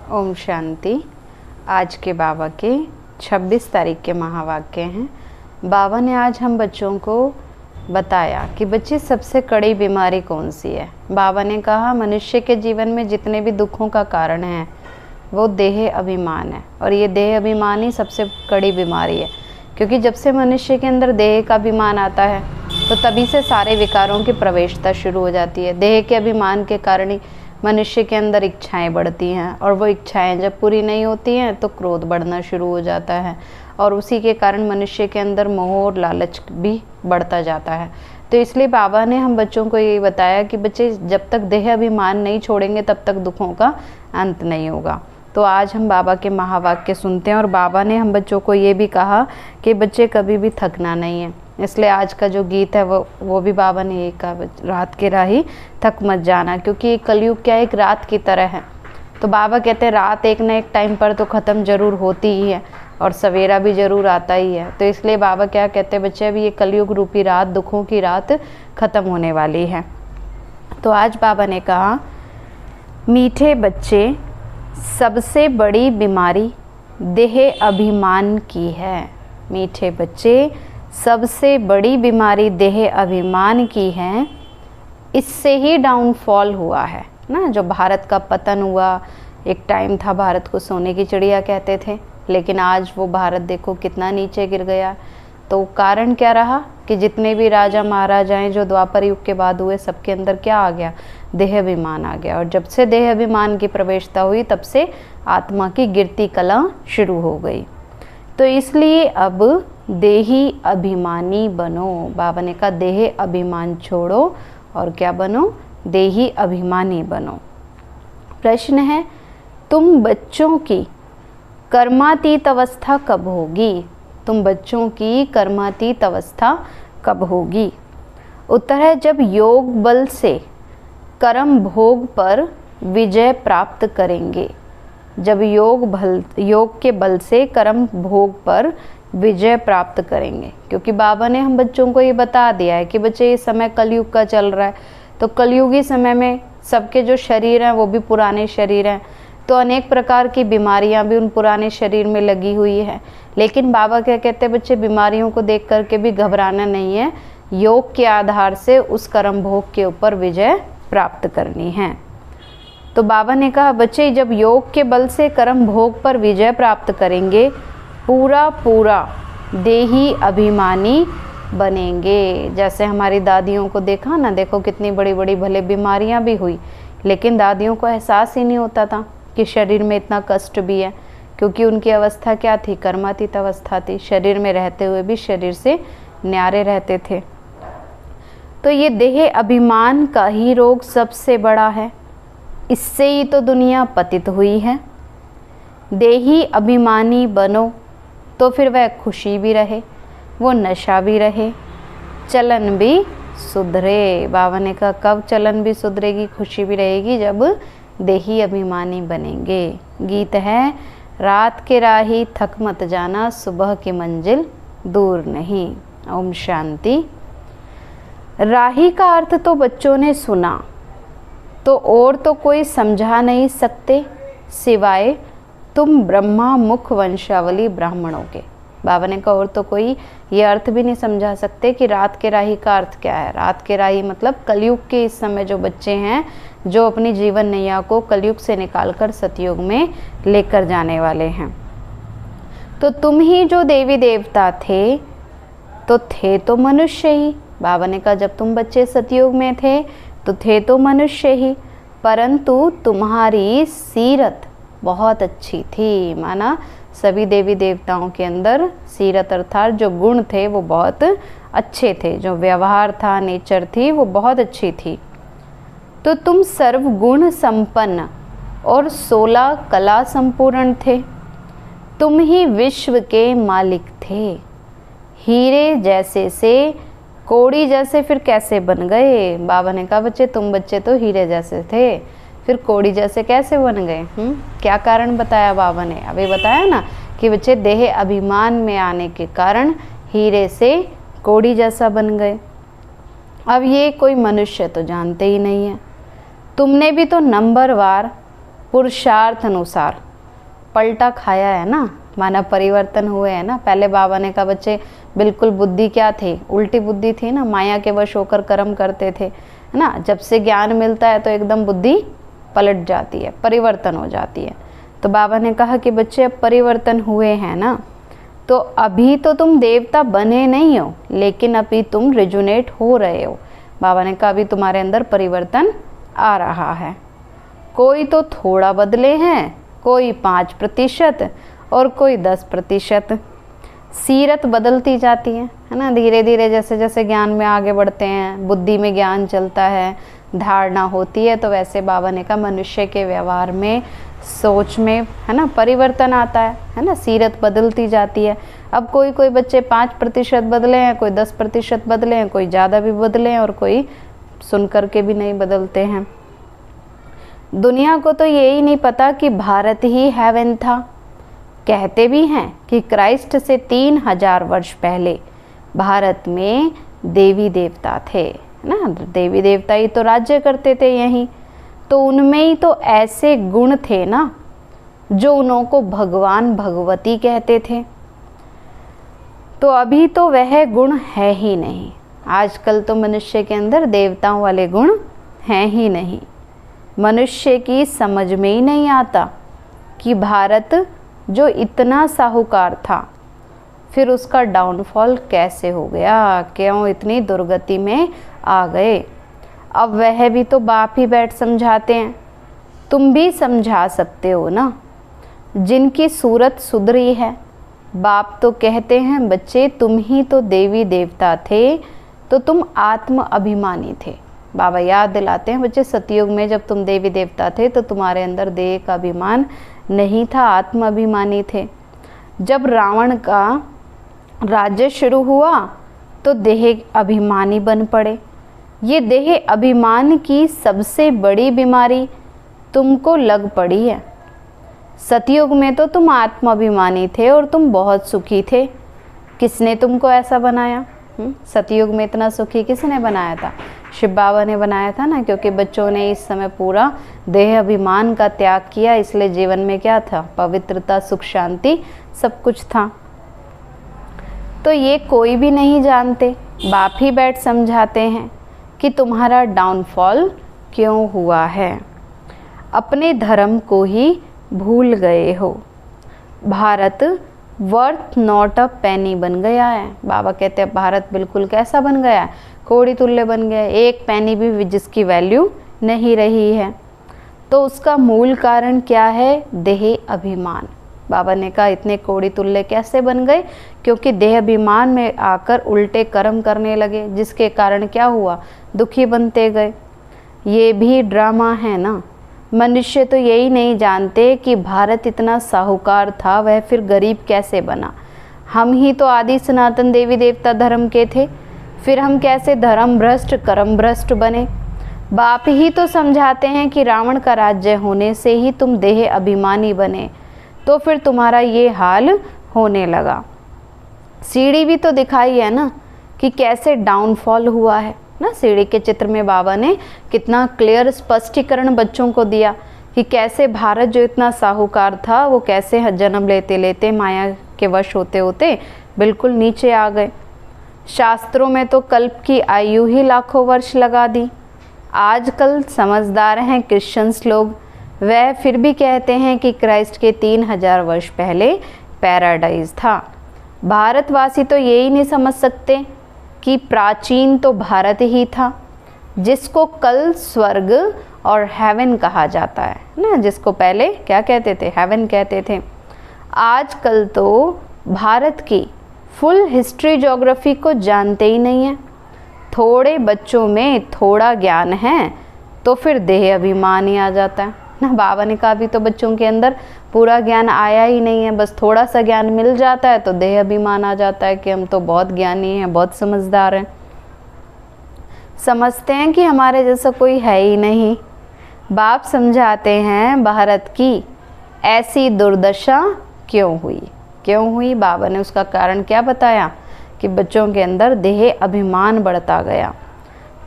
ओम शांति। आज के बाबा के 26 तारीख के महावाक्य हैं। बाबा ने आज हम बच्चों को बताया कि बच्चे सबसे कड़ी बीमारी कौन सी है। बाबा ने कहा मनुष्य के जीवन में जितने भी दुखों का कारण है वो देह अभिमान है, और ये देह अभिमान ही सबसे कड़ी बीमारी है, क्योंकि जब से मनुष्य के अंदर देह का अभिमान आता है तो तभी से सारे विकारों की प्रवेशता शुरू हो जाती है। देह के अभिमान के कारण ही मनुष्य के अंदर इच्छाएं बढ़ती हैं, और वो इच्छाएं जब पूरी नहीं होती हैं तो क्रोध बढ़ना शुरू हो जाता है, और उसी के कारण मनुष्य के अंदर मोह और लालच भी बढ़ता जाता है। तो इसलिए बाबा ने हम बच्चों को ये बताया कि बच्चे जब तक देह अभिमान नहीं छोड़ेंगे तब तक दुखों का अंत नहीं होगा। तो आज हम बाबा के महावाक्य सुनते हैं, और बाबा ने हम बच्चों को ये भी कहा कि बच्चे कभी भी थकना नहीं है। इसलिए आज का जो गीत है वो भी बाबा ने ये कहा, रात के राही थक मत जाना, क्योंकि ये कलयुग क्या एक रात की तरह है। तो बाबा कहते हैं रात एक ना एक टाइम पर तो ख़त्म ज़रूर होती ही है, और सवेरा भी ज़रूर आता ही है। तो इसलिए बाबा क्या कहते हैं, बच्चे अभी ये कलयुग रूपी रात, दुखों की रात ख़त्म होने वाली है। तो आज बाबा ने कहा मीठे बच्चे, सबसे बड़ी बीमारी देह अभिमान की है। मीठे बच्चे, सबसे बड़ी बीमारी देह अभिमान की है। इससे ही डाउनफॉल हुआ है ना। जो भारत का पतन हुआ, एक टाइम था भारत को सोने की चिड़िया कहते थे, लेकिन आज वो भारत देखो कितना नीचे गिर गया। तो कारण क्या रहा कि जितने भी राजा महाराजाएं जो द्वापर युग के बाद हुए, सबके अंदर क्या आ गया, देह अभिमान आ गया। और जब से देह अभिमान की प्रवेशता हुई तब से आत्मा की गिरती कला शुरू हो गई। तो इसलिए अब देही अभिमानी बनो। बाबा ने कहा देह अभिमान छोड़ो और क्या बनो, देही अभिमानी बनो। प्रश्न है, तुम बच्चों की कर्मातीत अवस्था कब होगी? तुम बच्चों की कर्मातीत अवस्था कब होगी? उत्तर है जब योग बल से कर्म भोग पर विजय प्राप्त करेंगे। जब योग के बल से कर्म भोग पर विजय प्राप्त करेंगे। क्योंकि बाबा ने हम बच्चों को ये बता दिया है कि बच्चे ये समय कलयुग का चल रहा है, तो कलयुगी समय में सबके जो शरीर हैं वो भी पुराने शरीर हैं, तो अनेक प्रकार की बीमारियां भी उन पुराने शरीर में लगी हुई है। लेकिन बाबा क्या कहते हैं, बच्चे बीमारियों को देख करके भी घबराना नहीं है, योग के आधार से उस कर्म भोग के ऊपर विजय प्राप्त करनी है। तो बाबा ने कहा बच्चे जब योग के बल से कर्म भोग पर विजय प्राप्त करेंगे, पूरा देही अभिमानी बनेंगे। जैसे हमारी दादियों को देखा ना, देखो कितनी बड़ी बड़ी भले बीमारियां भी हुई, लेकिन दादियों को एहसास ही नहीं होता था कि शरीर में इतना कष्ट भी है, क्योंकि उनकी अवस्था क्या थी, कर्मातीत अवस्था थी। शरीर में रहते हुए भी शरीर से न्यारे रहते थे। तो ये देह अभिमान का ही रोग सबसे बड़ा है, इससे ही तो दुनिया पतित हुई है। देही अभिमानी बनो तो फिर वह खुशी भी रहे, वो नशा भी रहे, चलन भी सुधरे। बाबा ने कहा कब चलन भी सुधरेगी, खुशी भी रहेगी, जब देही अभिमानी बनेंगे। गीत है, रात के राही थक मत जाना, सुबह की मंजिल दूर नहीं। ओम शांति। राही का अर्थ तो बच्चों ने सुना, तो और तो कोई समझा नहीं सकते सिवाय तुम ब्रह्मा मुख वंशावली ब्राह्मणों के। बाबा ने कहा और तो कोई ये अर्थ भी नहीं समझा सकते कि रात के राही का अर्थ क्या है। रात के राही मतलब कलयुग के इस समय जो बच्चे हैं, जो अपनी जीवन नैया को कलयुग से निकालकर सतयुग में लेकर जाने वाले हैं। तो तुम ही जो देवी देवता थे तो मनुष्य ही। बाबा ने कहा जब तुम बच्चे सतयुग में थे तो मनुष्य ही, परंतु तुम्हारी सीरत बहुत अच्छी थी। माना सभी देवी देवताओं के अंदर सीरत अर्थात जो गुण थे वो बहुत अच्छे थे, जो व्यवहार था, नेचर थी, वो बहुत अच्छी थी। तो तुम सर्व गुण संपन्न और 16 कला संपूर्ण थे। तुम ही विश्व के मालिक थे। हीरे जैसे से कोड़ी जैसे फिर कैसे बन गए? बाबा ने कहा बच्चे तुम बच्चे तो हीरे जैसे थे, फिर कोड़ी जैसे कैसे बन गए? क्या कारण बताया बाबा ने? अभी बताया ना कि बच्चे देह अभिमान में आने के कारण हीरे से कोड़ी जैसा बन गए। अब ये कोई मनुष्य तो जानते ही नहीं है। तुमने भी तो नंबरवार पुरुषार्थ अनुसार पलटा खाया है ना, माना परिवर्तन हुए हैं ना। पहले बाबा ने कहा बच्चे बिल्कुल बुद्धि क्या थी, उल्टी बुद्धि थी ना, माया के वश होकर कर्म करते थे, है ना। जब से ज्ञान मिलता है तो एकदम बुद्धि पलट जाती है, परिवर्तन हो जाती है। तो बाबा ने कहा कि बच्चे अब परिवर्तन हुए हैं ना, तो अभी तो तुम देवता बने नहीं हो, लेकिन अभी तुम रिजुनेट हो रहे हो। बाबा ने कहा अभी तुम्हारे अंदर परिवर्तन आ रहा है। कोई तो थोड़ा बदले हैं, कोई 5% और कोई 10%। सीरत बदलती जाती है ना, धीरे धीरे जैसे जैसे ज्ञान में आगे बढ़ते हैं, बुद्धि में ज्ञान चलता है, धारणा होती है, तो वैसे बाबा ने कहा मनुष्य के व्यवहार में, सोच में, है ना, परिवर्तन आता है ना, सीरत बदलती जाती है। अब कोई कोई बच्चे 5% बदले हैं, कोई 10% बदले हैं, कोई ज़्यादा भी बदले हैं और कोई सुन कर के भी नहीं बदलते हैं। दुनिया को तो यही नहीं पता कि भारत ही हेवन था। कहते भी हैं कि क्राइस्ट से 3000 वर्ष पहले भारत में देवी देवता थे ना, देवी देवता ही तो राज्य करते थे यहीं, तो उनमें ही तो ऐसे गुण थे ना जो उनको भगवान भगवती कहते थे। तो अभी तो वह गुण है ही नहीं। आजकल तो मनुष्य के अंदर देवताओं वाले गुण हैं ही नहीं। मनुष्य की समझ में ही नहीं आता कि भारत जो इतना साहूकार था, फिर उसका डाउनफॉल कैसे हो गया, क्यों इतनी दुर्गति में आ गए। अब वह भी तो बाप ही बैठ समझाते हैं, तुम भी समझा सकते हो ना, जिनकी सूरत सुधरी है। बाप तो कहते हैं बच्चे तुम ही तो देवी देवता थे, तो तुम आत्म अभिमानी थे। बाबा याद दिलाते हैं बच्चे सतयुग में जब तुम देवी देवता थे तो तुम्हारे अंदर देह का अभिमान नहीं था, आत्म अभिमानी थे। जब रावण का राज्य शुरू हुआ तो देह अभिमानी बन पड़े। ये देह अभिमान की सबसे बड़ी बीमारी तुमको लग पड़ी है। सतयुग में तो तुम आत्म अभिमानी थे और तुम बहुत सुखी थे। किसने तुमको ऐसा बनाया? सतयुग में इतना सुखी किसने बनाया था? शिव बाबा ने बनाया था ना, क्योंकि बच्चों ने इस समय पूरा देह अभिमान का त्याग किया, इसलिए जीवन में क्या था? पवित्रता, सुख, शांति सब कुछ था। तो ये कोई भी नहीं जानते, बाप ही बैठ समझाते हैं कि तुम्हारा डाउनफॉल क्यों हुआ है। अपने धर्म को ही भूल गए हो। भारत वर्थ नॉट अ पेनी बन गया है। बाबा कहते हैं भारत बिल्कुल कैसा बन गया है? कोड़ी तुल्य बन गया है, एक पेनी भी जिसकी वैल्यू नहीं रही है। तो उसका मूल कारण क्या है? देह अभिमान। बाबा ने कहा इतने कोड़ी तुल्य कैसे बन गए? क्योंकि देह अभिमान में आकर उल्टे कर्म करने लगे, जिसके कारण क्या हुआ? दुखी बनते गए। ये भी ड्रामा है ना। मनुष्य तो यही नहीं जानते कि भारत इतना साहूकार था, वह फिर गरीब कैसे बना। हम ही तो आदि सनातन देवी देवता धर्म के थे, फिर हम कैसे धर्म भ्रष्ट, कर्म भ्रष्ट बने। बाप ही तो समझाते हैं कि रावण का राज्य होने से ही तुम देह अभिमानी बने, तो फिर तुम्हारा ये हाल होने लगा। सीढ़ी भी तो दिखाई है ना कि कैसे डाउनफॉल हुआ है ना। सीढ़ी के चित्र में बाबा ने कितना क्लियर स्पष्टीकरण बच्चों को दिया कि कैसे भारत जो इतना साहूकार था वो कैसे जन्म लेते लेते माया के वश होते होते बिल्कुल नीचे आ गए। शास्त्रों में तो कल्प की आयु ही लाखों वर्ष लगा दी। आजकल समझदार हैं क्रिश्चियंस लोग, वह फिर भी कहते हैं कि क्राइस्ट के 3000 वर्ष पहले पैराडाइज था। भारतवासी तो यही नहीं समझ सकते कि प्राचीन तो भारत ही था, जिसको कल स्वर्ग और हेवन कहा जाता है ना, जिसको पहले क्या कहते थे? हेवन कहते थे। आजकल तो भारत की फुल हिस्ट्री ज्योग्राफी को जानते ही नहीं है। थोड़े बच्चों में थोड़ा ज्ञान है तो फिर देह अभिमान ही आ जाता है ना। बाबा ने कहा भी तो बच्चों के अंदर पूरा ज्ञान आया ही नहीं है, बस थोड़ा सा ज्ञान मिल जाता है तो देह अभिमान आ जाता है कि हम तो बहुत ज्ञानी हैं, बहुत समझदार हैं। समझते हैं कि हमारे जैसा कोई है ही नहीं। बाप समझाते हैं भारत की ऐसी दुर्दशा क्यों हुई, क्यों हुई? बाबा ने उसका कारण क्या बताया कि बच्चों के अंदर देह अभिमान बढ़ता गया।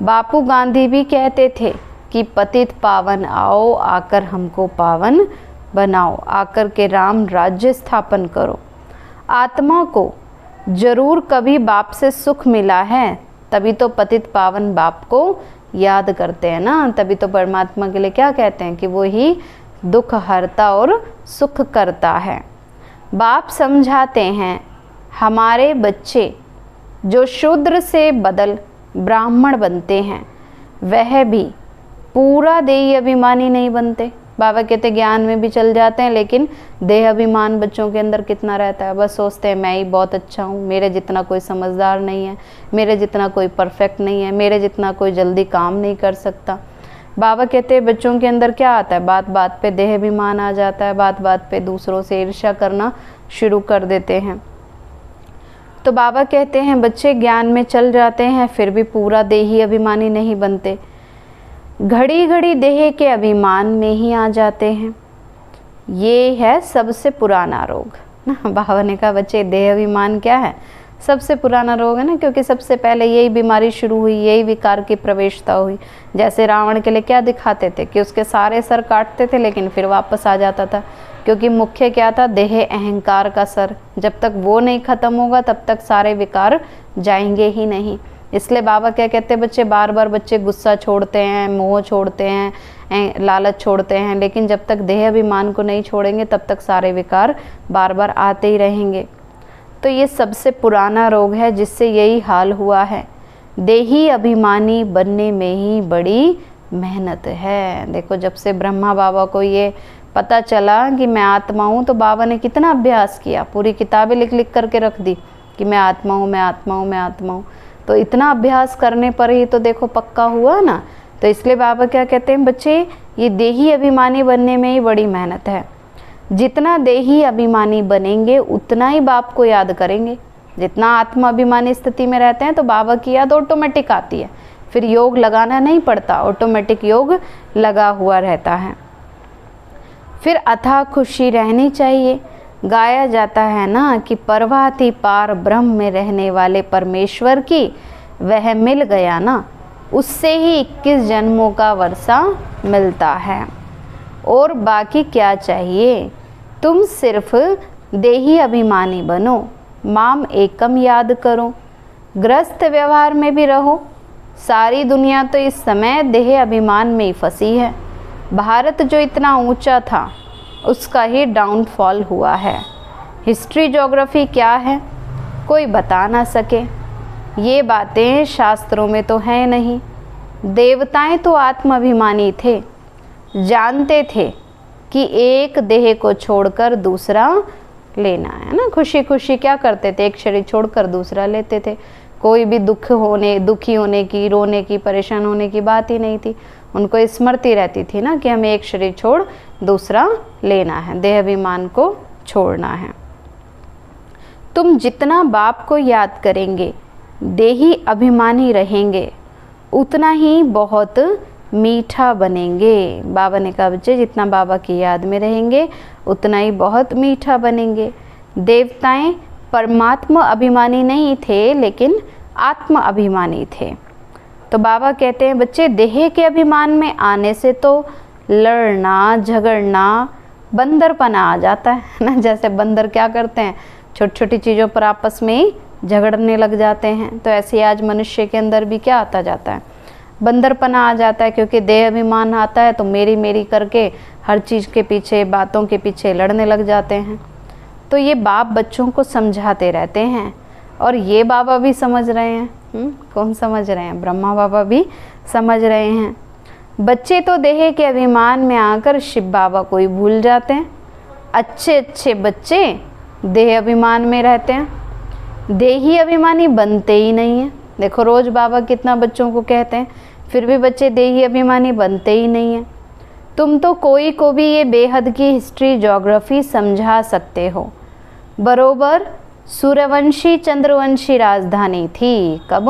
बापू गांधी भी कहते थे कि पतित पावन आओ, आकर हमको पावन बनाओ, आकर के राम राज्य स्थापन करो। आत्मा को जरूर कभी बाप से सुख मिला है, तभी तो पतित पावन बाप को याद करते हैं ना। तभी तो परमात्मा के लिए क्या कहते हैं कि वो ही दुख हरता और सुख करता है। बाप समझाते हैं हमारे बच्चे जो शूद्र से बदल ब्राह्मण बनते हैं वह भी पूरा देही अभिमानी नहीं बनते। बाबा कहते ज्ञान में भी चल जाते हैं, लेकिन देह अभिमान बच्चों के अंदर कितना रहता है। बस सोचते हैं मैं ही बहुत अच्छा हूँ, मेरे जितना कोई समझदार नहीं है, मेरे जितना कोई परफेक्ट नहीं है, मेरे जितना कोई जल्दी काम नहीं कर सकता। बाबा कहते हैं बच्चों के अंदर क्या आता है, बात बात पे देह अभिमान आ जाता है, बात बात पे दूसरों से ईर्ष्या करना शुरू कर देते हैं। तो बाबा कहते हैं बच्चे ज्ञान में चल जाते हैं फिर भी पूरा देही अभिमानी नहीं बनते, घड़ी घड़ी देह के अभिमान में ही आ जाते हैं। ये है सबसे पुराना रोग ना। बाबा ने कहा बच्चे देह अभिमान क्या है, सबसे पुराना रोग है ना, क्योंकि सबसे पहले यही बीमारी शुरू हुई, यही विकार की प्रवेशता हुई। जैसे रावण के लिए क्या दिखाते थे कि उसके सारे सर काटते थे लेकिन फिर वापस आ जाता था, क्योंकि मुख्य क्या था, देह अहंकार का सर। जब तक वो नहीं खत्म होगा तब तक सारे विकार जाएंगे ही नहीं। इसलिए बाबा क्या कहते हैं बच्चे, बार बार बच्चे गुस्सा छोड़ते हैं, मोह छोड़ते हैं, लालच छोड़ते हैं, लेकिन जब तक देह अभिमान को नहीं छोड़ेंगे तब तक सारे विकार बार बार आते ही रहेंगे। तो ये सबसे पुराना रोग है जिससे यही हाल हुआ है। देही अभिमानी बनने में ही बड़ी मेहनत है। देखो जब से ब्रह्मा बाबा को ये पता चला कि मैं आत्मा हूँ, तो बाबा ने कितना अभ्यास किया, पूरी किताबें लिख लिख करके रख दी कि मैं आत्मा हूँ, मैं आत्मा हूँ, मैं आत्मा हूँ। तो इतना अभ्यास करने पर ही तो देखो पक्का हुआ ना। तो इसलिए बाबा क्या कहते हैं बच्चे, ये देही अभिमानी बनने में ही बड़ी मेहनत है। जितना देही अभिमानी बनेंगे उतना ही बाप को याद करेंगे। जितना आत्मा अभिमानी स्थिति में रहते हैं तो बाबा की याद ऑटोमेटिक आती है, फिर योग लगाना नहीं पड़ता, ऑटोमेटिक योग लगा हुआ रहता है। फिर अथाह खुशी रहनी चाहिए। गाया जाता है ना कि परवाती पार ब्रह्म में रहने वाले परमेश्वर की वह मिल गया ना, उससे ही 21 जन्मों का वर्षा मिलता है। और बाकी क्या चाहिए, तुम सिर्फ देही अभिमानी बनो, माम एकम याद करो, ग्रस्त व्यवहार में भी रहो। सारी दुनिया तो इस समय देह अभिमान में ही फंसी है। भारत जो इतना ऊंचा था उसका ही डाउनफॉल हुआ है। हिस्ट्री ज्योग्राफी क्या है कोई बता ना सके, ये बातें शास्त्रों में तो हैं नहीं। देवताएं तो आत्माभिमानी थे, जानते थे कि एक देह को छोड़कर दूसरा लेना है ना। खुशी खुशी क्या करते थे, एक शरीर छोड़कर दूसरा लेते थे। कोई भी दुखी होने की, रोने की, परेशान होने की बात ही नहीं थी। उनको स्मृति रहती थी ना कि हमें एक शरीर छोड़ दूसरा लेना है, देह अभिमान को छोड़ना है। तुम जितना बाप को याद करेंगे, देही अभिमानी रहेंगे, उतना ही बहुत मीठा बनेंगे। बाबा ने कहा बच्चे जितना बाबा की याद में रहेंगे उतना ही बहुत मीठा बनेंगे। देवताएं परमात्मा अभिमानी नहीं थे लेकिन आत्मा अभिमानी थे। तो बाबा कहते हैं बच्चे देह के अभिमान में आने से तो लड़ना झगड़ना बंदरपना आ जाता है ना। जैसे बंदर क्या करते हैं, छोटी छोटी चीज़ों पर आपस में ही झगड़ने लग जाते हैं। तो ऐसे आज मनुष्य के अंदर भी क्या आता जाता है, बंदरपना आ जाता है, क्योंकि देह अभिमान आता है तो मेरी मेरी करके हर चीज़ के पीछे, बातों के पीछे लड़ने लग जाते हैं। तो ये बाप बच्चों को समझाते रहते हैं और ये बाबा भी समझ रहे हैं। कौन समझ रहे हैं, ब्रह्मा बाबा भी समझ रहे हैं। बच्चे तो देह के अभिमान में आकर शिव बाबा को ही भूल जाते हैं। अच्छे अच्छे बच्चे देह अभिमान में रहते हैं, देही अभिमानी बनते ही नहीं हैं। देखो रोज बाबा कितना बच्चों को कहते हैं, फिर भी बच्चे देही अभिमानी बनते ही नहीं हैं। तुम तो कोई को भी ये बेहद की हिस्ट्री ज्योग्राफी समझा सकते हो। बरोबर सूर्यवंशी चंद्रवंशी राजधानी थी। कब,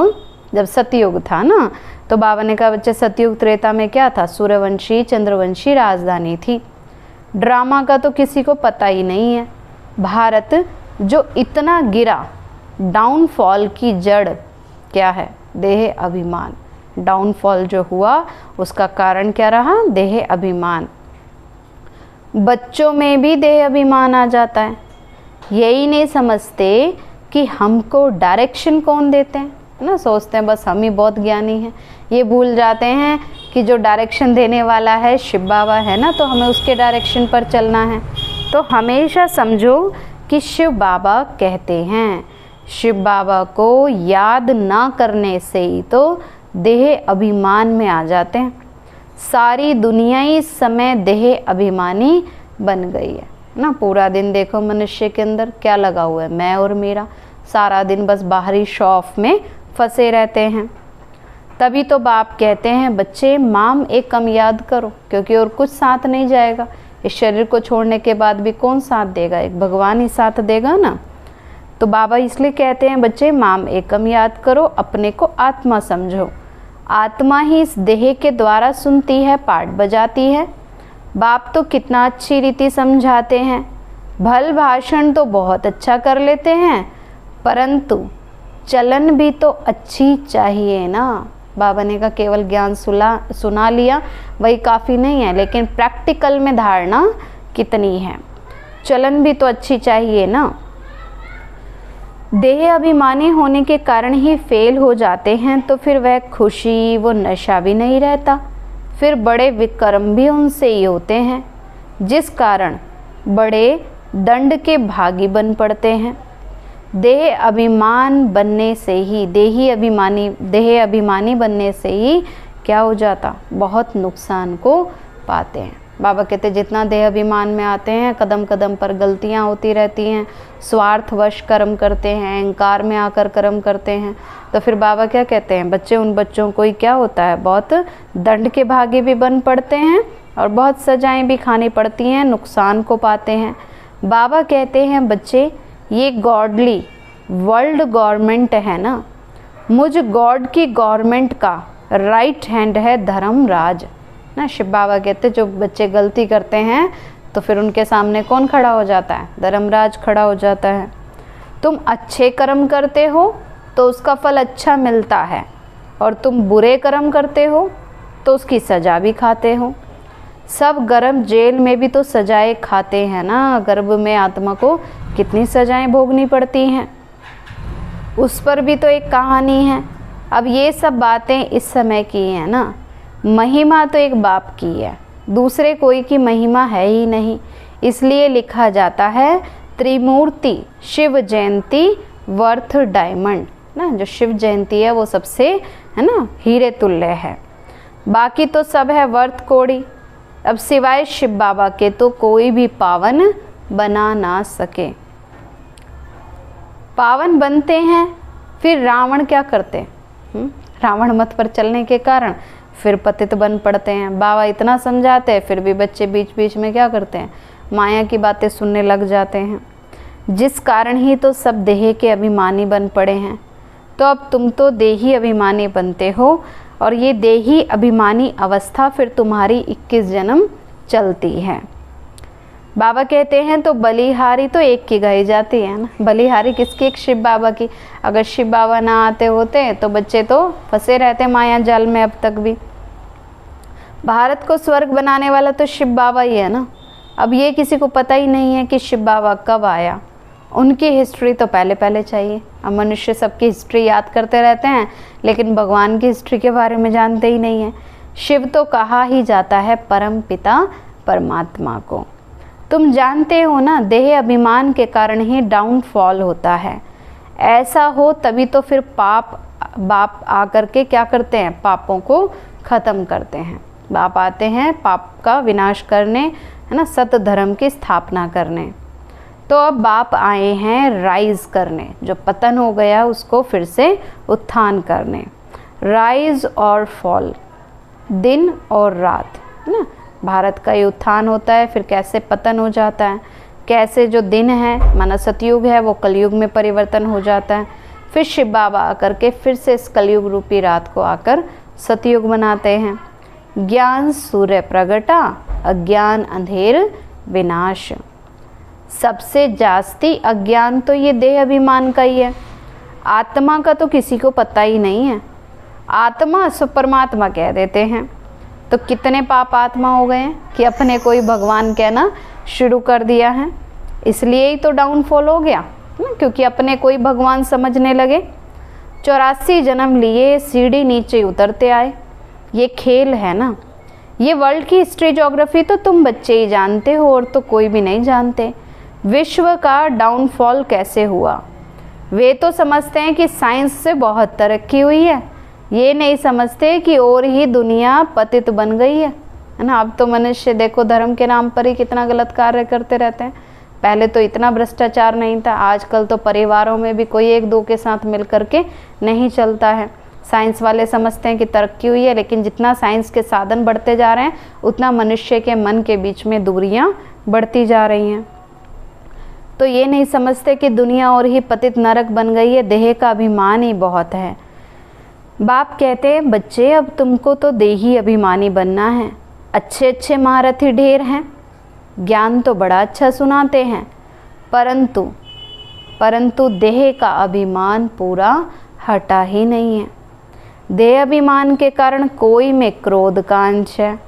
जब सतयुग था ना। तो बाबा ने कहा बच्चे सतयुग त्रेता में क्या था, सूर्यवंशी चंद्रवंशी राजधानी थी। ड्रामा का तो किसी को पता ही नहीं है। भारत जो इतना गिरा, डाउनफॉल की जड़ क्या है, देह अभिमान। डाउनफॉल जो हुआ उसका कारण क्या रहा? देह अभिमान। बच्चों में भी देह अभिमान आ जाता है, यही नहीं समझते कि हमको डायरेक्शन कौन देते हैं ना, सोचते हैं बस हम ही बहुत ज्ञानी हैं। ये भूल जाते हैं कि जो डायरेक्शन देने वाला है शिव बाबा है ना, तो हमें उसके डायरेक्शन पर चलना है। तो हमेशा समझो कि शिव बाबा कहते हैं, शिव बाबा को याद ना करने से ही तो देह अभिमान में आ जाते हैं। सारी दुनिया ही इस समय देह अभिमानी बन गई है ना। पूरा दिन देखो मनुष्य के अंदर क्या लगा हुआ है, मैं और मेरा। सारा दिन बस बाहरी शो ऑफ में फंसे रहते हैं। तभी तो बाप कहते हैं बच्चे माम एक कम याद करो, क्योंकि और कुछ साथ नहीं जाएगा। इस शरीर को छोड़ने के बाद भी कौन साथ देगा? एक भगवान ही साथ देगा ना। तो बाबा इसलिए कहते हैं बच्चे माम एकम याद करो, अपने को आत्मा समझो। आत्मा ही इस देह के द्वारा सुनती है, पाठ बजाती है। बाप तो कितना अच्छी रीति समझाते हैं, भल भाषण तो बहुत अच्छा कर लेते हैं, परंतु चलन भी तो अच्छी चाहिए ना। बाबा ने कहा केवल ज्ञान सुना लिया वही काफ़ी नहीं है, लेकिन प्रैक्टिकल में धारणा कितनी है, चलन भी तो अच्छी चाहिए ना। देह अभिमानी होने के कारण ही फेल हो जाते हैं, तो फिर वह खुशी वो नशा भी नहीं रहता, फिर बड़े विक्रम भी उनसे ही होते हैं, जिस कारण बड़े दंड के भागी बन पड़ते हैं। देह अभिमान बनने से ही देह अभिमानी बनने से ही क्या हो जाता? बहुत नुकसान को पाते हैं। बाबा कहते जितना देह अभिमान में आते हैं, कदम कदम पर गलतियां होती रहती हैं, स्वार्थवश कर्म करते हैं, अहंकार में आकर कर्म करते हैं। तो फिर बाबा क्या कहते हैं बच्चे, उन बच्चों को ही क्या होता है? बहुत दंड के भागी भी बन पड़ते हैं और बहुत सजाएं भी खानी पड़ती हैं, नुकसान को पाते हैं। बाबा कहते हैं बच्चे ये गॉडली वर्ल्ड गवर्नमेंट है ना, मुझ गॉड की गवर्नमेंट का राइट हैंड है धर्मराज ना। शिव बाबा कहते जो बच्चे गलती करते हैं तो फिर उनके सामने कौन खड़ा हो जाता है? धर्मराज खड़ा हो जाता है। तुम अच्छे कर्म करते हो तो उसका फल अच्छा मिलता है, और तुम बुरे कर्म करते हो तो उसकी सज़ा भी खाते हो। सब गर्म जेल में भी तो सजाएं खाते हैं ना, गर्भ में आत्मा को कितनी सजाएं भोगनी पड़ती हैं, उस पर भी तो एक कहानी है। अब ये सब बातें इस समय की हैं ना, महिमा तो एक बाप की है, दूसरे कोई की महिमा है ही नहीं। इसलिए लिखा जाता है त्रिमूर्ति शिव जयंती वर्थ डायमंड ना। जो शिव जयंती है वो सबसे है ना हीरे तुल्य है, बाकी तो सब है वर्थ कोड़ी। अब सिवाय शिव बाबा के तो कोई भी पावन बना ना सके। पावन बनते हैं, फिर रावण क्या करते? रावण मत पर चलने के कारण फिर पतित बन पड़ते हैं। बाबा इतना समझाते हैं, फिर भी बच्चे बीच बीच में क्या करते हैं? माया की बातें सुनने लग जाते हैं, जिस कारण ही तो सब देह के अभिमानी बन पड़े हैं। तो अब तुम तो देही अभिमानी बनते हो, और ये देही अभिमानी अवस्था फिर तुम्हारी 21 जन्म चलती है। बाबा कहते हैं तो बलिहारी तो एक की गाई जाती है ना। बलिहारी किसकी? एक शिव बाबा की। अगर शिव बाबा ना आते होते तो बच्चे तो फंसे रहते माया जाल में अब तक भी। भारत को स्वर्ग बनाने वाला तो शिव बाबा ही है ना। अब ये किसी को पता ही नहीं है कि शिव बाबा कब आया, उनकी हिस्ट्री तो पहले पहले चाहिए। अब मनुष्य सबकी हिस्ट्री याद करते रहते हैं, लेकिन भगवान की हिस्ट्री के बारे में जानते ही नहीं है। शिव तो कहा ही जाता है परम पिता परमात्मा को। तुम जानते हो ना, देह अभिमान के कारण ही डाउनफॉल होता है। ऐसा हो तभी तो फिर बाप आकर के क्या करते हैं? पापों को ख़त्म करते हैं। बाप आते हैं पाप का विनाश करने, है ना, सत्य धर्म की स्थापना करने। तो अब बाप आए हैं राइज करने, जो पतन हो गया उसको फिर से उत्थान करने। राइज और फॉल, दिन और रात, है ना। भारत का ये उत्थान होता है, फिर कैसे पतन हो जाता है, कैसे जो दिन है माना सतयुग है वो कलयुग में परिवर्तन हो जाता है। फिर शिव बाबा आकर के फिर से इस कलयुग रूपी रात को आकर सतयुग बनाते हैं। ज्ञान सूर्य प्रगटा, अज्ञान अंधेर विनाश। सबसे जास्ती अज्ञान तो ये देह अभिमान का ही है। आत्मा का तो किसी को पता ही नहीं है। आत्मा सो परमात्मा कह देते हैं। तो कितने पाप आत्मा हो गए हैं कि अपने को ही भगवान कहना शुरू कर दिया है। इसलिए ही तो डाउनफॉल हो गया ना, क्योंकि अपने को ही भगवान समझने लगे। 84 जन्म लिए, सीढ़ी नीचे उतरते आए। ये खेल है ना। ये वर्ल्ड की हिस्ट्री ज्योग्राफी तो तुम बच्चे ही जानते हो और तो कोई भी नहीं जानते। विश्व का डाउनफॉल कैसे हुआ, वे तो समझते हैं कि साइंस से बहुत तरक्की हुई है, ये नहीं समझते कि और ही दुनिया पतित बन गई है ना। अब तो मनुष्य देखो धर्म के नाम पर ही कितना गलत कार्य करते रहते हैं। पहले तो इतना भ्रष्टाचार नहीं था, आजकल तो परिवारों में भी कोई एक दो के साथ मिल करके नहीं चलता है। साइंस वाले समझते हैं कि तरक्की हुई है, लेकिन जितना साइंस के साधन बढ़ते जा रहे हैं उतना मनुष्य के मन के बीच में दूरियां बढ़ती जा रही हैं। तो ये नहीं समझते कि दुनिया और ही पतित नरक बन गई है, देह का अभिमान ही बहुत है। बाप कहते हैं बच्चे अब तुमको तो देही अभिमानी बनना है, अच्छे अच्छे महारथी ढेर हैं, ज्ञान तो बड़ा अच्छा सुनाते हैं, परंतु देह का अभिमान पूरा हटा ही नहीं है। देह अभिमान के कारण कोई में क्रोध का अंश है,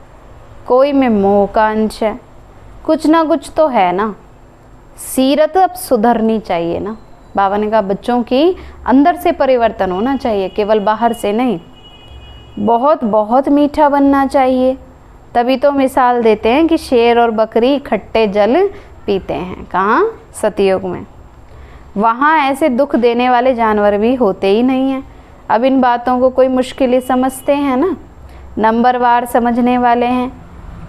कोई में मोह का अंश है, कुछ ना कुछ तो है ना। सीरत अब सुधरनी चाहिए ना। बाबा ने कहा बच्चों की अंदर से परिवर्तन होना चाहिए, केवल बाहर से नहीं। बहुत बहुत मीठा बनना चाहिए। तभी तो मिसाल देते हैं कि शेर और बकरी खट्टे जल पीते हैं। कहाँ? सतयुग में। वहाँ ऐसे दुख देने वाले जानवर भी होते ही नहीं हैं। अब इन बातों को कोई मुश्किल ही समझते हैं ना, नंबरवार समझने वाले हैं।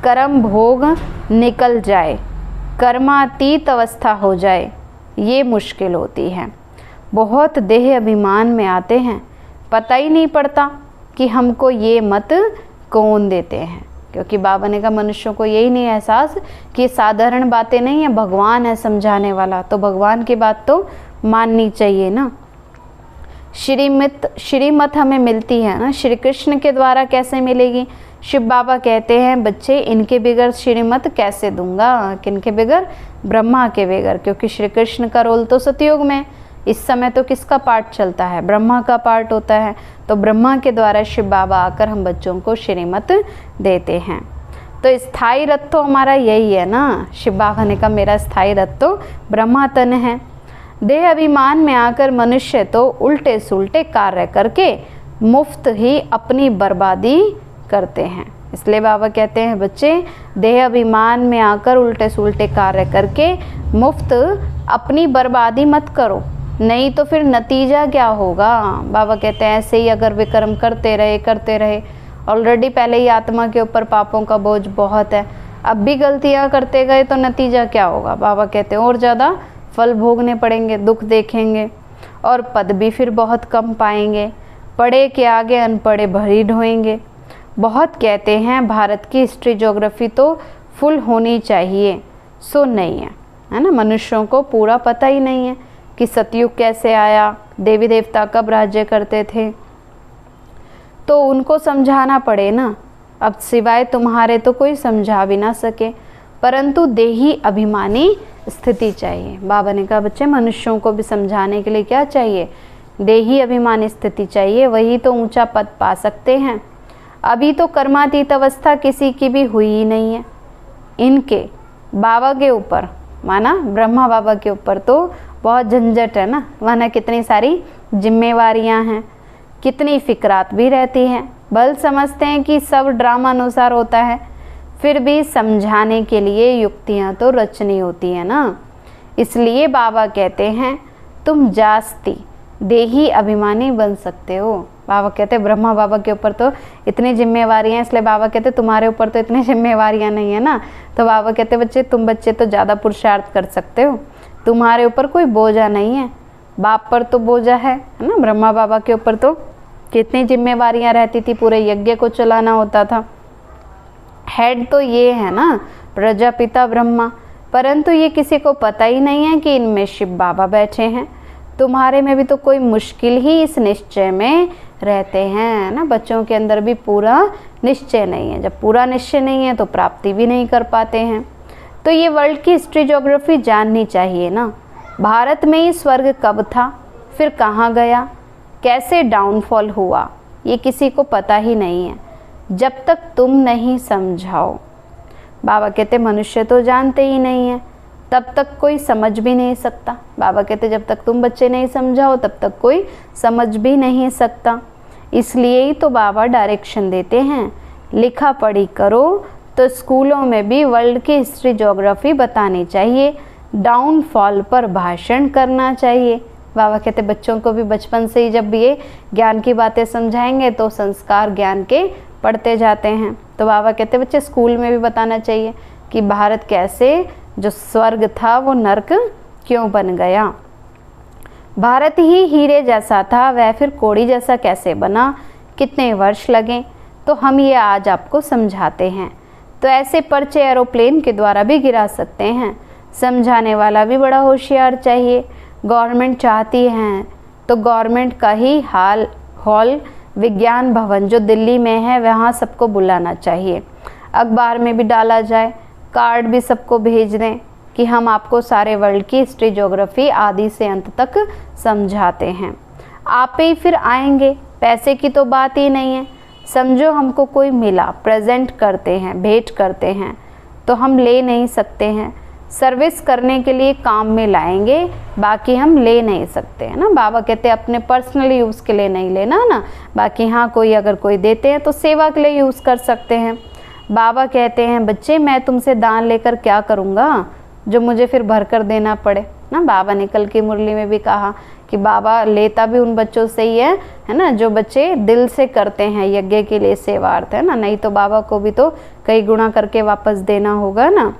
कर्म भोग निकल जाए, कर्मातीत अवस्था हो जाए, ये मुश्किल होती है। बहुत देह अभिमान में आते हैं, पता ही नहीं पड़ता कि हमको ये मत कौन देते हैं, क्योंकि बाबा ने कहा मनुष्यों को यही नहीं एहसास कि साधारण बातें नहीं है, भगवान है समझाने वाला, तो भगवान की बात तो माननी चाहिए ना। श्रीमत हमें मिलती है ना, श्री कृष्ण के द्वारा कैसे मिलेगी? शिव बाबा कहते हैं बच्चे इनके बगैर श्रीमत कैसे दूंगा, किनके बगैर? ब्रह्मा के बगैर, क्योंकि श्री कृष्ण का रोल तो सतयुग में। इस समय तो किसका पाठ चलता है? ब्रह्मा का पाठ होता है। तो ब्रह्मा के द्वारा शिव बाबा आकर हम बच्चों को श्रीमत देते हैं। तो स्थायी रथ तो हमारा यही है ना। शिव बाबा ने कहा मेरा स्थायी रथ तो ब्रह्मा तन है। देह अभिमान में आकर मनुष्य तो उल्टे सुल्टे कार्य करके मुफ्त ही अपनी बर्बादी करते हैं। इसलिए बाबा कहते हैं बच्चे देह अभिमान में आकर उल्टे सुल्टे कार्य करके मुफ्त अपनी बर्बादी मत करो, नहीं तो फिर नतीजा क्या होगा? बाबा कहते हैं ऐसे ही अगर विक्रम करते रहे, ऑलरेडी पहले ही आत्मा के ऊपर पापों का बोझ बहुत है, अब भी गलतियां करते गए तो नतीजा क्या होगा? बाबा कहते हैं और ज़्यादा फल भोगने पड़ेंगे, दुख देखेंगे और पद भी फिर बहुत कम पाएंगे। पढ़े के आगे अनपढ़े भरी ढोएंगे। बहुत कहते हैं भारत की हिस्ट्री ज्योग्राफी तो फुल होनी चाहिए, सो नहीं है ना। मनुष्यों को पूरा पता ही नहीं है कि सतयुग कैसे आया, देवी देवता कब राज्य करते थे, तो उनको समझाना पड़े ना। अब सिवाय तुम्हारे तो कोई समझा भी ना सके, परंतु देही अभिमानी स्थिति चाहिए। बाबा ने कहा बच्चे मनुष्यों को भी समझाने के लिए क्या चाहिए? देही अभिमानी स्थिति चाहिए, वही तो ऊंचा पद पा सकते हैं। अभी तो कर्मातीत अवस्था किसी की भी हुई ही नहीं है। इनके बाबा के ऊपर माना ब्रह्मा बाबा के ऊपर तो बहुत झंझट है ना, माना कितनी सारी जिम्मेवारियां हैं, कितनी फिक्रात भी रहती हैं। बल समझते हैं कि सब ड्रामा अनुसार होता है, फिर भी समझाने के लिए युक्तियां तो रचनी होती है ना। इसलिए बाबा कहते हैं तुम जास्ती देही अभिमानी बन सकते हो। बाबा कहते हैं ब्रह्मा बाबा के ऊपर तो इतनी जिम्मेवारियां हैं, इसलिए बाबा कहते तुम्हारे ऊपर तो इतनी जिम्मेवारियां नहीं है ना। तो बाबा कहते बच्चे तुम बच्चे तो ज़्यादा पुरुषार्थ कर सकते हो, तुम्हारे ऊपर कोई बोझा नहीं है, बाप पर तो बोझा है ना। ब्रह्मा बाबा के ऊपर तो कितनी जिम्मेवारियां रहती थी, पूरे यज्ञ को चलाना होता था। हेड तो ये है ना प्रजापिता ब्रह्मा, परंतु ये किसी को पता ही नहीं है कि इनमें शिव बाबा बैठे हैं। तुम्हारे में भी तो कोई मुश्किल ही इस निश्चय में रहते हैं ना। बच्चों के अंदर भी पूरा निश्चय नहीं है, जब पूरा निश्चय नहीं है तो प्राप्ति भी नहीं कर पाते हैं। तो ये वर्ल्ड की हिस्ट्री ज्योग्राफी जाननी चाहिए ना। भारत में ही स्वर्ग कब था, फिर कहाँ गया, कैसे डाउनफॉल हुआ, ये किसी को पता ही नहीं है जब तक तुम नहीं समझाओ। बाबा कहते मनुष्य तो जानते ही नहीं है तब तक कोई समझ भी नहीं सकता। बाबा कहते जब तक तुम बच्चे नहीं समझाओ तब तक कोई समझ भी नहीं सकता। इसलिए ही तो बाबा डायरेक्शन देते हैं, लिखा पढ़ी करो। तो स्कूलों में भी वर्ल्ड की हिस्ट्री ज्योग्राफी बतानी चाहिए, डाउनफॉल पर भाषण करना चाहिए। बाबा कहते बच्चों को भी बचपन से ही जब ये ज्ञान की बातें समझाएंगे तो संस्कार ज्ञान के पढ़ते जाते हैं। तो बाबा कहते बच्चे स्कूल में भी बताना चाहिए कि भारत कैसे जो स्वर्ग था वो नर्क क्यों बन गया, भारत ही हीरे जैसा था वह फिर कोड़ी जैसा कैसे बना, कितने वर्ष लगे। तो हम ये आज आपको समझाते हैं। तो ऐसे पर्चे एरोप्लेन के द्वारा भी गिरा सकते हैं। समझाने वाला भी बड़ा होशियार चाहिए। गवर्नमेंट चाहती है तो गवर्नमेंट का ही हॉल विज्ञान भवन जो दिल्ली में है वहाँ सबको बुलाना चाहिए। अखबार में भी डाला जाए, कार्ड भी सबको भेज दें कि हम आपको सारे वर्ल्ड की हिस्ट्री ज्योग्राफी आदि से अंत तक समझाते हैं। आप ही फिर आएंगे, पैसे की तो बात ही नहीं है। समझो हमको कोई मिला, प्रेजेंट करते हैं, भेंट करते हैं तो हम ले नहीं सकते हैं। सर्विस करने के लिए काम में लाएंगे, बाकी हम ले नहीं सकते हैं ना। बाबा कहते हैं अपने पर्सनल यूज़ के लिए नहीं लेना ना, बाकी हाँ कोई अगर कोई देते हैं तो सेवा के लिए यूज़ कर सकते हैं। बाबा कहते हैं बच्चे मैं तुमसे दान लेकर क्या करूँगा जो मुझे फिर भर कर देना पड़े ना। बाबा ने कल की मुरली में भी कहा कि बाबा लेता भी उन बच्चों से ही है ना जो बच्चे दिल से करते हैं यज्ञ के लिए सेवार्थ, है ना। नहीं तो बाबा को भी तो कई गुना करके वापस देना होगा ना।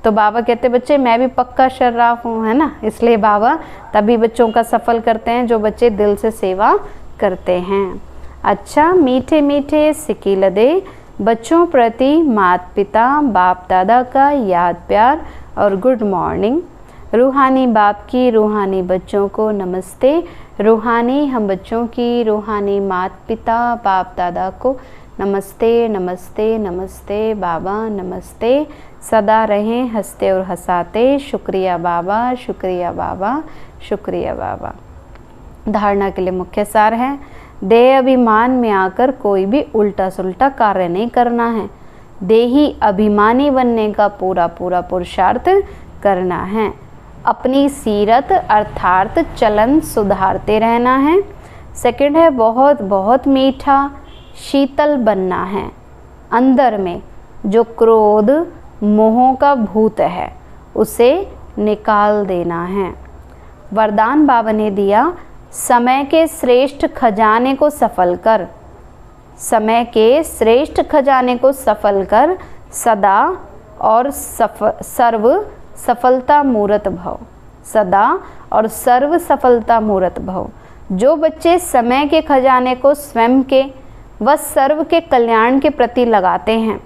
तो बाबा कहते बच्चे मैं भी पक्का शर्राफ हूँ, है ना। इसलिए बाबा तभी बच्चों का सफल करते हैं जो बच्चे दिल से सेवा करते हैं। अच्छा मीठे मीठे सिकी लदे बच्चों प्रति माता पिता बाप दादा का याद प्यार और गुड मॉर्निंग। रूहानी बाप की रूहानी बच्चों को नमस्ते। रूहानी हम बच्चों की रूहानी माता पिता बाप दादा को नमस्ते नमस्ते नमस्ते बाबा नमस्ते। सदा रहें हंसते और हंसाते। शुक्रिया बाबा, शुक्रिया बाबा, शुक्रिया बाबा। धारणा के लिए मुख्य सार है, देह अभिमान में आकर कोई भी उल्टा सुल्टा कार्य नहीं करना है। देही अभिमानी बनने का पूरा पूरा पुरुषार्थ करना है। अपनी सीरत अर्थात चलन सुधारते रहना है। सेकंड है बहुत बहुत मीठा शीतल बनना है। अंदर में जो क्रोध मोह का भूत है उसे निकाल देना है। वरदान बाबा ने दिया, समय के श्रेष्ठ खजाने को सफल कर, समय के श्रेष्ठ खजाने को सफल कर सदा और सर्व सफलता मूर्त भव, सदा और सर्व सफलता मूर्त भव। जो बच्चे समय के खजाने को स्वयं के व सर्व के कल्याण के प्रति लगाते हैं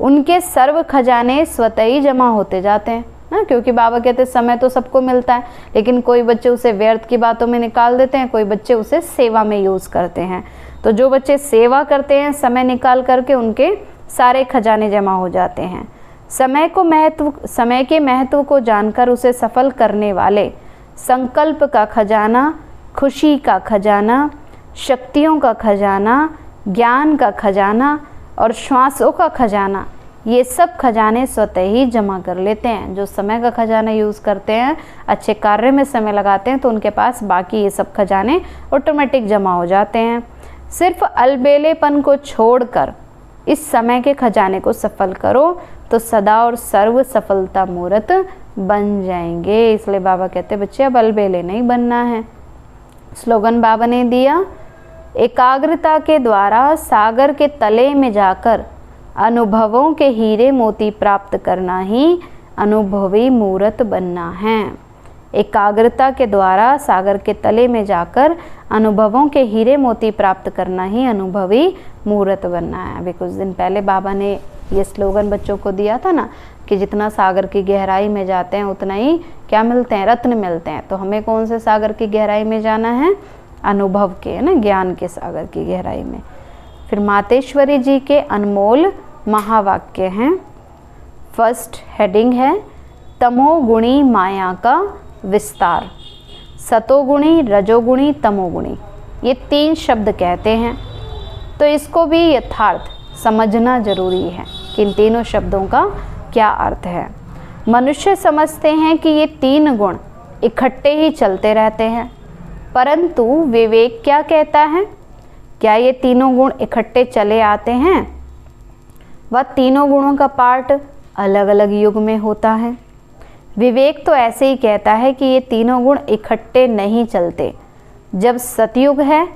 उनके सर्व खजाने स्वतः ही जमा होते जाते हैं ना। क्योंकि बाबा कहते समय तो सबको मिलता है, लेकिन कोई बच्चे उसे व्यर्थ की बातों में निकाल देते हैं, कोई बच्चे उसे सेवा में यूज़ करते हैं। तो जो बच्चे सेवा करते हैं समय निकाल करके उनके सारे खजाने जमा हो जाते हैं। समय के महत्व को जानकर उसे सफल करने वाले संकल्प का खजाना, खुशी का खजाना, शक्तियों का खजाना, ज्ञान का खजाना और श्वासों का खजाना, ये सब खजाने स्वतः ही जमा कर लेते हैं। जो समय का खजाना यूज़ करते हैं, अच्छे कार्य में समय लगाते हैं, तो उनके पास बाकी ये सब खजाने ऑटोमेटिक जमा हो जाते हैं। सिर्फ अलबेलेपन को छोड़कर इस समय के खजाने को सफल करो तो सदा और सर्व सफलता मूर्त बन जाएंगे। इसलिए बाबा कहते बच्चे अब अलबेले नहीं बनना है। स्लोगन बाबा ने दिया, एकाग्रता के द्वारा सागर के तले में जाकर अनुभवों के हीरे मोती प्राप्त करना ही अनुभवी मूर्त बनना है। एकाग्रता के द्वारा सागर के तले में जाकर अनुभवों के हीरे मोती प्राप्त करना ही अनुभवी मूर्त बनना है। अभी कुछ दिन पहले बाबा ने ये स्लोगन बच्चों को दिया था ना कि जितना सागर की गहराई में जाते हैं उतना ही क्या मिलते हैं, रत्न मिलते हैं। तो हमें कौन से सागर की गहराई में जाना है? अनुभव के, ना, ज्ञान के सागर की गहराई में। फिर मातेश्वरी जी के अनमोल महावाक्य हैं। फर्स्ट हेडिंग है, तमोगुणी माया का विस्तार। सतोगुणी, रजोगुणी, तमोगुणी, ये 3 शब्द कहते हैं। तो इसको भी यथार्थ समझना जरूरी है कि इन तीनों शब्दों का क्या अर्थ है। मनुष्य समझते हैं कि ये तीन गुण इकट्ठे ही चलते रहते हैं, परंतु विवेक क्या कहता है? क्या ये तीनों गुण इकट्ठे चले आते हैं? वह तीनों गुणों का पार्ट अलग अलग युग में होता है। विवेक तो ऐसे ही कहता है कि ये तीनों गुण इकट्ठे नहीं चलते। जब सतयुग है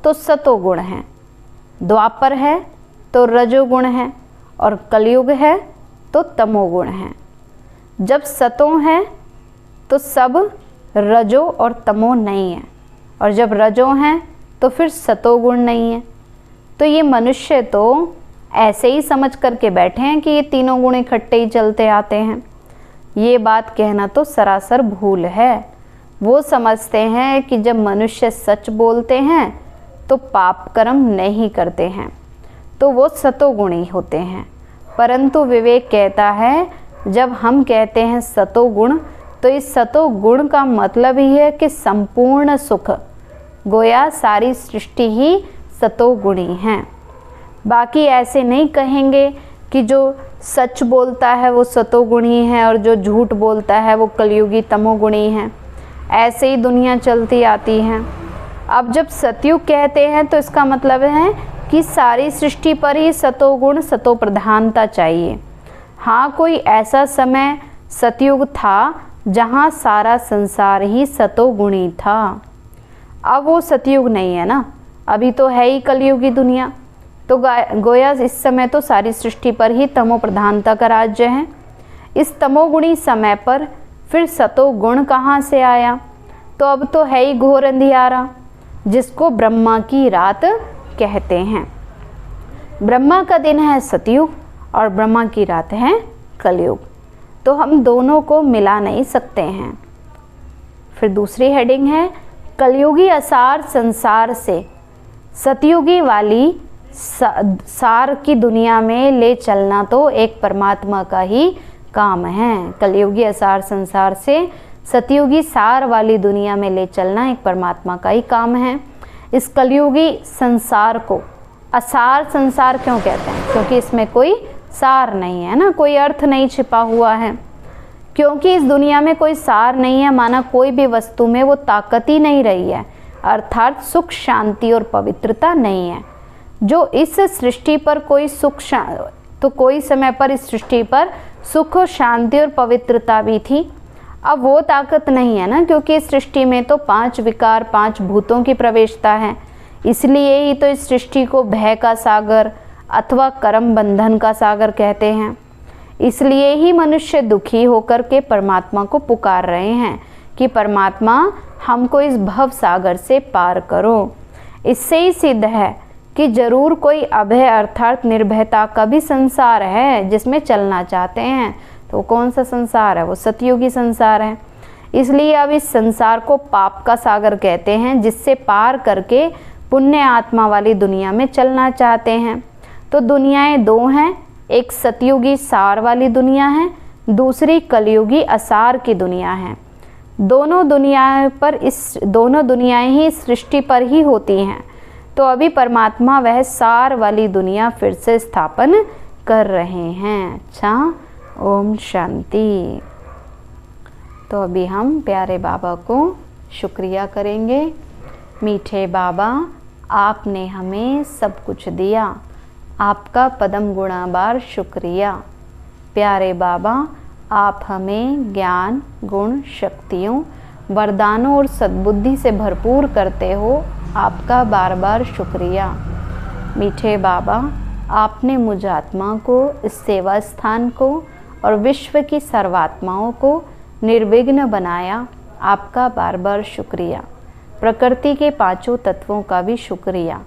तो सतोगुण है, द्वापर है तो रजोगुण है, और कलयुग है तो तमोगुण है। जब सतों है तो सब रजो और तमो नहीं है, और जब रजो हैं तो फिर सतोगुण नहीं है। तो ये मनुष्य तो ऐसे ही समझ करके बैठे हैं कि ये तीनों गुण इकट्ठे ही चलते आते हैं। ये बात कहना तो सरासर भूल है। वो समझते हैं कि जब मनुष्य सच बोलते हैं तो पाप कर्म नहीं करते हैं, तो वो सतोगुणी होते हैं। परंतु विवेक कहता है जब हम कहते हैं सतोगुण, तो इस सतोगुण का मतलब ही है कि संपूर्ण सुख, गोया सारी सृष्टि ही सतोगुणी है। बाकी ऐसे नहीं कहेंगे कि जो सच बोलता है वो सतोगुणी है और जो झूठ बोलता है वो कलयुगी तमोगुणी है। ऐसे ही दुनिया चलती आती है। अब जब सतयुग कहते हैं तो इसका मतलब है कि सारी सृष्टि पर ही सतोगुण सतो प्रधानता चाहिए। हाँ, कोई ऐसा समय सतयुग था जहाँ सारा संसार ही सतोगुणी था। अब वो सतयुग नहीं है ना, अभी तो है ही कलयुगी दुनिया। तो गोया इस समय तो सारी सृष्टि पर ही तमो प्रधानता का राज्य है। इस तमोगुणी समय पर फिर सतोगुण कहाँ से आया? तो अब तो है ही घोर अंधियारा, जिसको ब्रह्मा की रात कहते हैं। ब्रह्मा का दिन है सतयुग और ब्रह्मा की रात है कलयुग, तो हम दोनों को मिला नहीं सकते हैं। फिर दूसरी हेडिंग है कलयुगी असार संसार से सतयुगी वाली सार की दुनिया में ले चलना तो एक परमात्मा का ही काम है। कलयुगी असार संसार से सतयुगी सार वाली दुनिया में ले चलना एक परमात्मा का ही काम है। इस कलयुगी संसार को असार संसार क्यों कहते हैं? क्योंकि इसमें कोई सार नहीं है ना, कोई अर्थ नहीं छिपा हुआ है। क्योंकि इस दुनिया में कोई सार नहीं है, माना कोई भी वस्तु में वो ताकत ही नहीं रही है, अर्थात सुख शांति और पवित्रता नहीं है। जो इस सृष्टि पर कोई तो कोई समय पर इस सृष्टि पर सुख शांति और पवित्रता भी थी, अब वो ताकत नहीं है ना, क्योंकि इस सृष्टि में तो 5 विकार 5 भूतों की प्रवेशता है। इसलिए ही तो इस सृष्टि को भय का सागर अथवा कर्म बंधन का सागर कहते हैं। इसलिए ही मनुष्य दुखी होकर के परमात्मा को पुकार रहे हैं कि परमात्मा हमको इस भव सागर से पार करो। इससे ही सिद्ध है कि जरूर कोई अभय अर्थात निर्भयता का भी संसार है जिसमें चलना चाहते हैं। तो कौन सा संसार है? वो सतयुगी संसार है। इसलिए अब इस संसार को पाप का सागर कहते हैं, जिससे पार करके पुण्य आत्मा वाली दुनिया में चलना चाहते हैं। तो दुनियाएं दो हैं, एक सतयुगी सार वाली दुनिया है, दूसरी कलयुगी असार की दुनिया है। दोनों दुनियाएं ही सृष्टि पर ही होती हैं। तो अभी परमात्मा वह सार वाली दुनिया फिर से स्थापन कर रहे हैं। अच्छा, ओम शांति। तो अभी हम प्यारे बाबा को शुक्रिया करेंगे। मीठे बाबा, आपने हमें सब कुछ दिया, आपका पदम गुणाबार शुक्रिया। प्यारे बाबा, आप हमें ज्ञान गुण शक्तियों वरदानों और सद्बुद्धि से भरपूर करते हो, आपका बार बार शुक्रिया। मीठे बाबा, आपने मुझ आत्मा को, इस सेवा स्थान को और विश्व की सर्वात्माओं को निर्विघ्न बनाया, आपका बार बार शुक्रिया। प्रकृति के 5 तत्वों का भी शुक्रिया,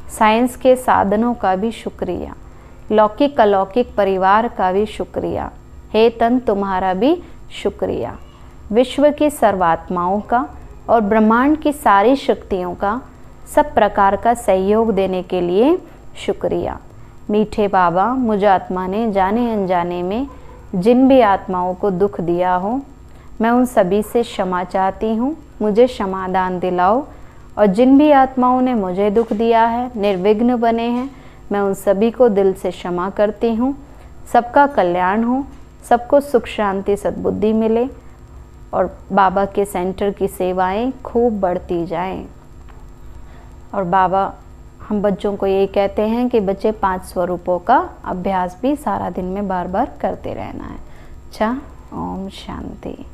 साइंस के साधनों का भी शुक्रिया, लौकिक अलौकिक परिवार का भी शुक्रिया। हे तन, तुम्हारा भी शुक्रिया। विश्व की सर्वात्माओं का और ब्रह्मांड की सारी शक्तियों का सब प्रकार का सहयोग देने के लिए शुक्रिया। मीठे बाबा, मुझ आत्मा ने जाने अनजाने में जिन भी आत्माओं को दुख दिया हो, मैं उन सभी से क्षमा चाहती हूँ। मुझे क्षमादान दिलाओ और जिन भी आत्माओं ने मुझे दुख दिया है, निर्विघ्न बने हैं, मैं उन सभी को दिल से क्षमा करती हूँ। सबका कल्याण हो, सबको सुख शांति सद्बुद्धि मिले और बाबा के सेंटर की सेवाएं खूब बढ़ती जाएं। और बाबा हम बच्चों को यही कहते हैं कि बच्चे 5 स्वरूपों का अभ्यास भी सारा दिन में बार बार करते रहना है। अच्छा, ओम शांति।